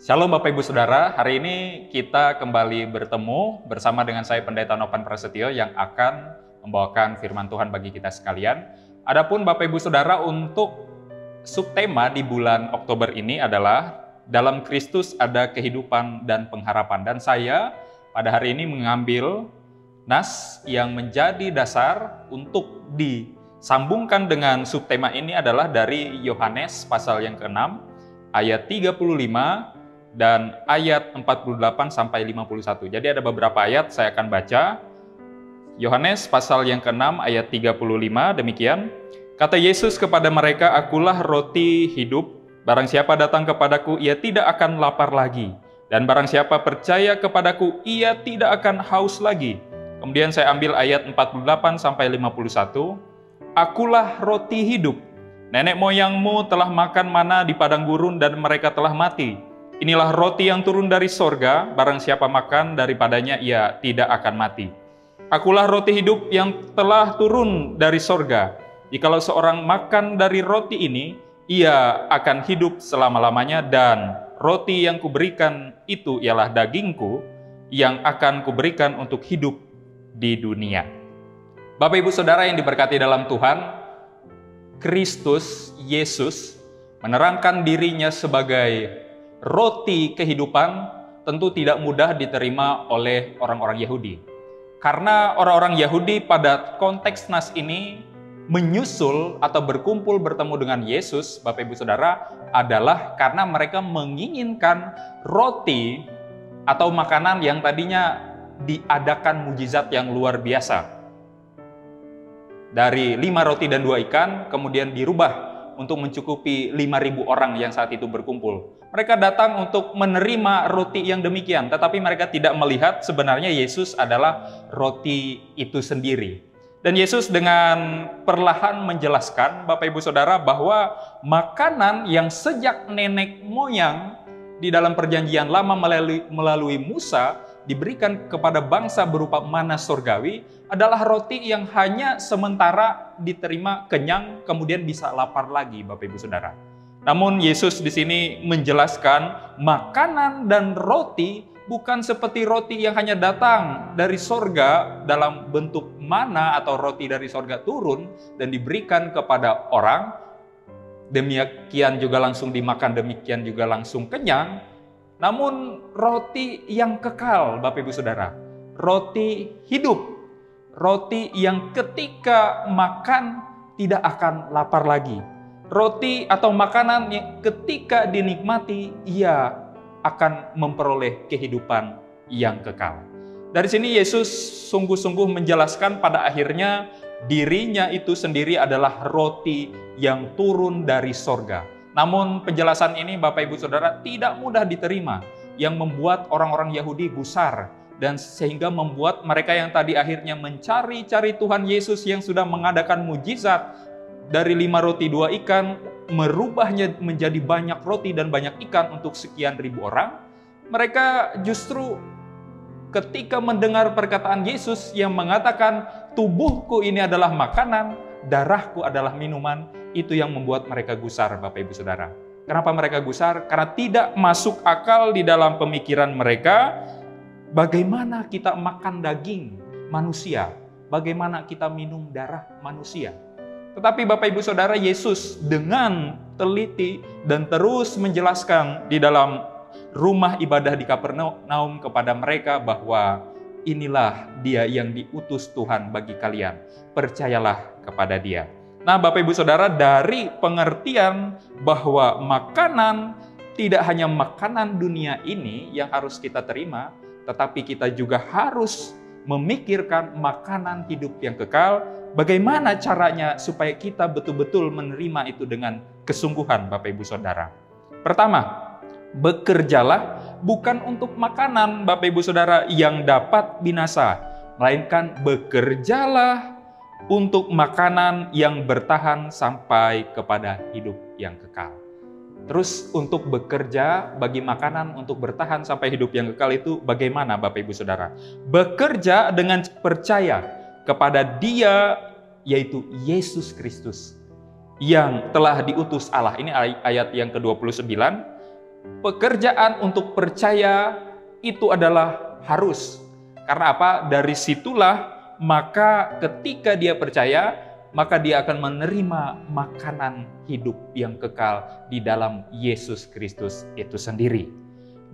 Shalom Bapak Ibu Saudara, hari ini kita kembali bertemu bersama dengan saya Pendeta Novan Prasetyo yang akan membawakan firman Tuhan bagi kita sekalian. Adapun Bapak Ibu Saudara, untuk subtema di bulan Oktober ini adalah dalam Kristus ada kehidupan dan pengharapan. Dan saya pada hari ini mengambil nas yang menjadi dasar untuk disambungkan dengan subtema ini adalah dari Yohanes pasal yang ke-6 ayat 35 dan ayat 48 sampai 51. Jadi ada beberapa ayat saya akan baca. Yohanes pasal yang ke-6 ayat 35 demikian. Kata Yesus kepada mereka, "Akulah roti hidup. Barang siapa datang kepadaku, ia tidak akan lapar lagi. Dan barang siapa percaya kepadaku, ia tidak akan haus lagi." Kemudian saya ambil ayat 48 sampai 51. "Akulah roti hidup. Nenek moyangmu telah makan mana di padang gurun dan mereka telah mati. Inilah roti yang turun dari sorga, barang siapa makan daripadanya ia tidak akan mati. Akulah roti hidup yang telah turun dari sorga. Jikalau seorang makan dari roti ini, ia akan hidup selama-lamanya, dan roti yang kuberikan itu ialah dagingku yang akan kuberikan untuk hidup di dunia." Bapak Ibu Saudara yang diberkati dalam Tuhan, Kristus Yesus menerangkan dirinya sebagai roti kehidupan tentu tidak mudah diterima oleh orang-orang Yahudi. Karena orang-orang Yahudi pada konteks nas ini menyusul atau berkumpul bertemu dengan Yesus, Bapak Ibu Saudara, adalah karena mereka menginginkan roti atau makanan yang tadinya diadakan mujizat yang luar biasa. Dari 5 roti dan 2 ikan, kemudian dirubah untuk mencukupi 5.000 orang yang saat itu berkumpul. Mereka datang untuk menerima roti yang demikian, tetapi mereka tidak melihat sebenarnya Yesus adalah roti itu sendiri. Dan Yesus dengan perlahan menjelaskan, Bapak Ibu Saudara, bahwa makanan yang sejak nenek moyang di dalam perjanjian lama melalui Musa diberikan kepada bangsa berupa mana surgawi adalah roti yang hanya sementara diterima kenyang, kemudian bisa lapar lagi, Bapak Ibu Saudara. Namun Yesus di sini menjelaskan makanan dan roti bukan seperti roti yang hanya datang dari sorga dalam bentuk mana atau roti dari sorga turun dan diberikan kepada orang, demikian juga langsung dimakan, demikian juga langsung kenyang. Namun roti yang kekal, Bapak Ibu Saudara, roti hidup, roti yang ketika makan tidak akan lapar lagi. Roti atau makanan yang ketika dinikmati, ia akan memperoleh kehidupan yang kekal. Dari sini Yesus sungguh-sungguh menjelaskan pada akhirnya dirinya itu sendiri adalah roti yang turun dari sorga. Namun penjelasan ini Bapak Ibu Saudara tidak mudah diterima, yang membuat orang-orang Yahudi gusar, dan sehingga membuat mereka yang tadi akhirnya mencari-cari Tuhan Yesus yang sudah mengadakan mujizat dari 5 roti 2 ikan, merubahnya menjadi banyak roti dan banyak ikan untuk sekian ribu orang. Mereka justru ketika mendengar perkataan Yesus yang mengatakan, "Tubuhku ini adalah makanan, darahku adalah minuman," itu yang membuat mereka gusar, Bapak Ibu Saudara. Kenapa mereka gusar? Karena tidak masuk akal di dalam pemikiran mereka, bagaimana kita makan daging manusia, bagaimana kita minum darah manusia. Tetapi Bapak Ibu Saudara, Yesus dengan teliti dan terus menjelaskan di dalam rumah ibadah di Kapernaum kepada mereka bahwa inilah Dia yang diutus Tuhan bagi kalian. Percayalah kepada Dia. Nah, Bapak Ibu Saudara, dari pengertian bahwa makanan tidak hanya makanan dunia ini yang harus kita terima, tetapi kita juga harus memikirkan makanan hidup yang kekal. Bagaimana caranya supaya kita betul-betul menerima itu dengan kesungguhan, Bapak Ibu Saudara? Pertama, bekerjalah bukan untuk makanan, Bapak Ibu Saudara, yang dapat binasa, melainkan bekerjalah untuk makanan yang bertahan sampai kepada hidup yang kekal. Terus untuk bekerja bagi makanan untuk bertahan sampai hidup yang kekal itu bagaimana, Bapak Ibu Saudara? Bekerja dengan percaya kepada Dia, yaitu Yesus Kristus yang telah diutus Allah. Ini ayat yang ke-29. Pekerjaan untuk percaya itu adalah harus. Karena apa? Dari situlah maka ketika dia percaya, maka dia akan menerima makanan hidup yang kekal di dalam Yesus Kristus itu sendiri.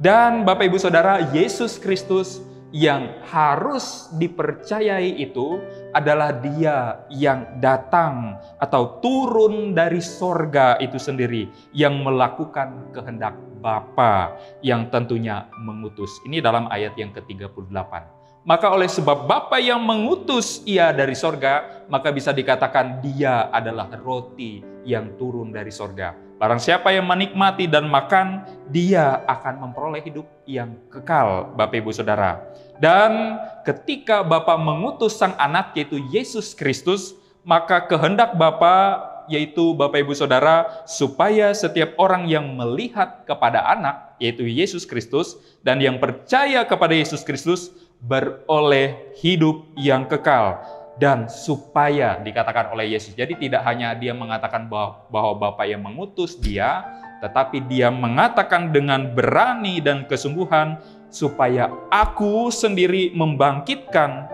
Dan Bapak Ibu Saudara, Yesus Kristus yang harus dipercayai itu adalah Dia yang datang atau turun dari sorga itu sendiri, yang melakukan kehendak Bapa yang tentunya mengutus. Ini dalam ayat yang ke-38. Maka oleh sebab Bapa yang mengutus Ia dari sorga, maka bisa dikatakan Dia adalah roti yang turun dari sorga. Barang siapa yang menikmati dan makan, dia akan memperoleh hidup yang kekal, Bapak Ibu Saudara. Dan ketika Bapa mengutus Sang Anak, yaitu Yesus Kristus, maka kehendak Bapa, yaitu Bapak Ibu Saudara, supaya setiap orang yang melihat kepada Anak, yaitu Yesus Kristus, dan yang percaya kepada Yesus Kristus, beroleh hidup yang kekal. Dan supaya dikatakan oleh Yesus. Jadi tidak hanya dia mengatakan bahwa Bapa yang mengutus dia, tetapi dia mengatakan dengan berani dan kesungguhan, supaya aku sendiri membangkitkan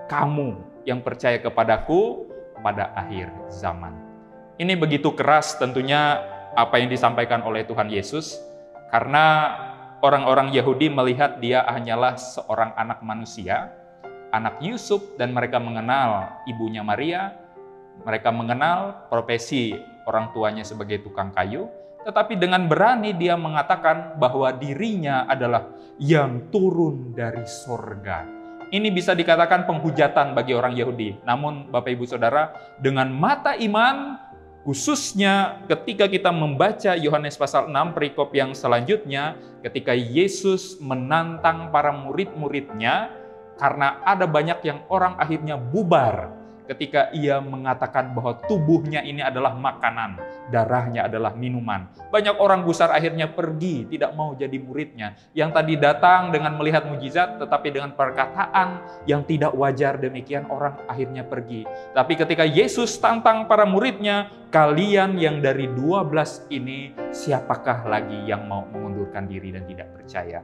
kamu yang percaya kepadaku pada akhir zaman. Ini begitu keras tentunya apa yang disampaikan oleh Tuhan Yesus, karena orang-orang Yahudi melihat dia hanyalah seorang anak manusia, anak Yusuf, dan mereka mengenal ibunya Maria, mereka mengenal profesi orang tuanya sebagai tukang kayu, tetapi dengan berani dia mengatakan bahwa dirinya adalah yang turun dari sorga. Ini bisa dikatakan penghujatan bagi orang Yahudi. Namun Bapak Ibu Saudara, dengan mata iman, khususnya ketika kita membaca Yohanes pasal 6 perikop yang selanjutnya, ketika Yesus menantang para murid-muridnya, karena ada banyak yang orang akhirnya bubar ketika ia mengatakan bahwa tubuhnya ini adalah makanan, darahnya adalah minuman. Banyak orang gusar akhirnya pergi, tidak mau jadi muridnya. Yang tadi datang dengan melihat mujizat, tetapi dengan perkataan yang tidak wajar demikian, orang akhirnya pergi. Tapi ketika Yesus tantang para muridnya, kalian yang dari 12 ini, siapakah lagi yang mau mengundurkan diri dan tidak percaya?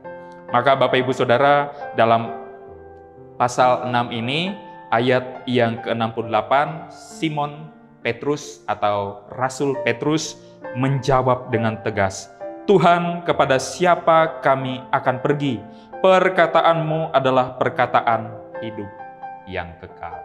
Maka Bapak Ibu Saudara, dalam pasal 6 ini, ayat yang ke-68, Simon Petrus atau Rasul Petrus menjawab dengan tegas, Tuhan, kepada siapa kami akan pergi? Perkataanmu adalah perkataan hidup yang kekal.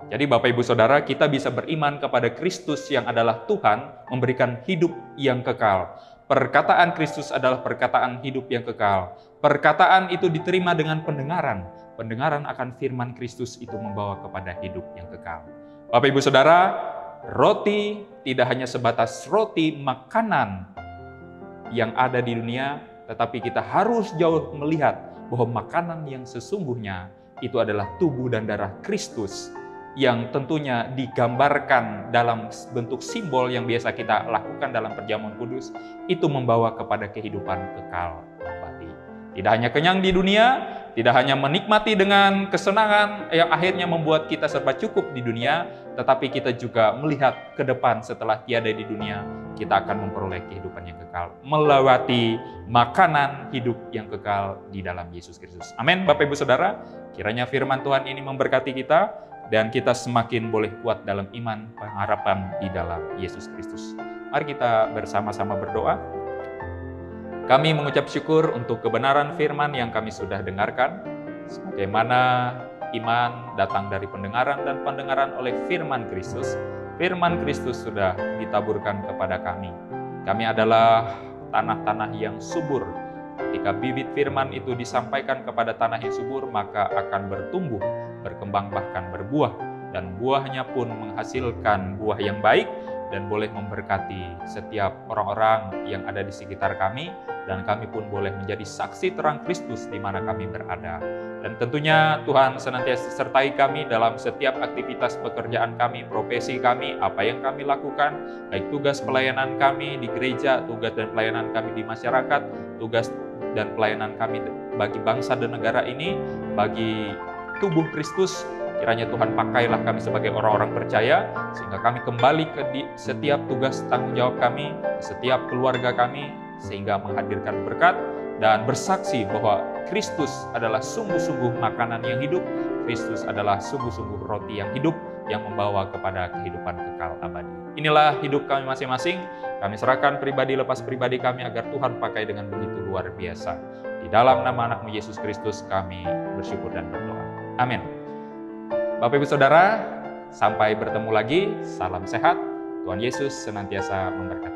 Jadi Bapak Ibu Saudara, kita bisa beriman kepada Kristus yang adalah Tuhan, memberikan hidup yang kekal. Perkataan Kristus adalah perkataan hidup yang kekal. Perkataan itu diterima dengan pendengaran. Pendengaran akan firman Kristus itu membawa kepada hidup yang kekal. Bapak Ibu Saudara, roti tidak hanya sebatas roti makanan yang ada di dunia, tetapi kita harus jauh melihat bahwa makanan yang sesungguhnya itu adalah tubuh dan darah Kristus, yang tentunya digambarkan dalam bentuk simbol yang biasa kita lakukan dalam perjamuan kudus, itu membawa kepada kehidupan kekal abadi. Tidak hanya kenyang di dunia, tidak hanya menikmati dengan kesenangan yang akhirnya membuat kita serba cukup di dunia, tetapi kita juga melihat ke depan setelah tiada di dunia, kita akan memperoleh kehidupan yang kekal, melewati makanan hidup yang kekal di dalam Yesus Kristus. Amin, Bapak Ibu Saudara, kiranya firman Tuhan ini memberkati kita, dan kita semakin boleh kuat dalam iman pengharapan di dalam Yesus Kristus. Mari kita bersama-sama berdoa. Kami mengucap syukur untuk kebenaran firman yang kami sudah dengarkan, sebagaimana iman datang dari pendengaran dan pendengaran oleh firman Kristus. Firman Kristus sudah ditaburkan kepada kami. Kami adalah tanah-tanah yang subur. Ketika bibit firman itu disampaikan kepada tanah yang subur, maka akan bertumbuh, berkembang, bahkan berbuah. Dan buahnya pun menghasilkan buah yang baik dan boleh memberkati setiap orang-orang yang ada di sekitar kami, dan kami pun boleh menjadi saksi terang Kristus di mana kami berada. Dan tentunya Tuhan senantiasa sertai kami dalam setiap aktivitas pekerjaan kami, profesi kami, apa yang kami lakukan, baik tugas pelayanan kami di gereja, tugas dan pelayanan kami di masyarakat, tugas dan pelayanan kami bagi bangsa dan negara ini, bagi tubuh Kristus. Kiranya Tuhan pakailah kami sebagai orang-orang percaya, sehingga kami kembali ke setiap tugas tanggung jawab kami, setiap keluarga kami, sehingga menghadirkan berkat dan bersaksi bahwa Kristus adalah sungguh-sungguh makanan yang hidup, Kristus adalah sungguh-sungguh roti yang hidup yang membawa kepada kehidupan kekal abadi. Inilah hidup kami masing-masing. Kami serahkan pribadi lepas pribadi kami agar Tuhan pakai dengan begitu luar biasa. Di dalam nama anak-Mu Yesus Kristus kami bersyukur dan berdoa. Amin. Bapak Ibu Saudara, sampai bertemu lagi. Salam sehat. Tuhan Yesus senantiasa memberkati.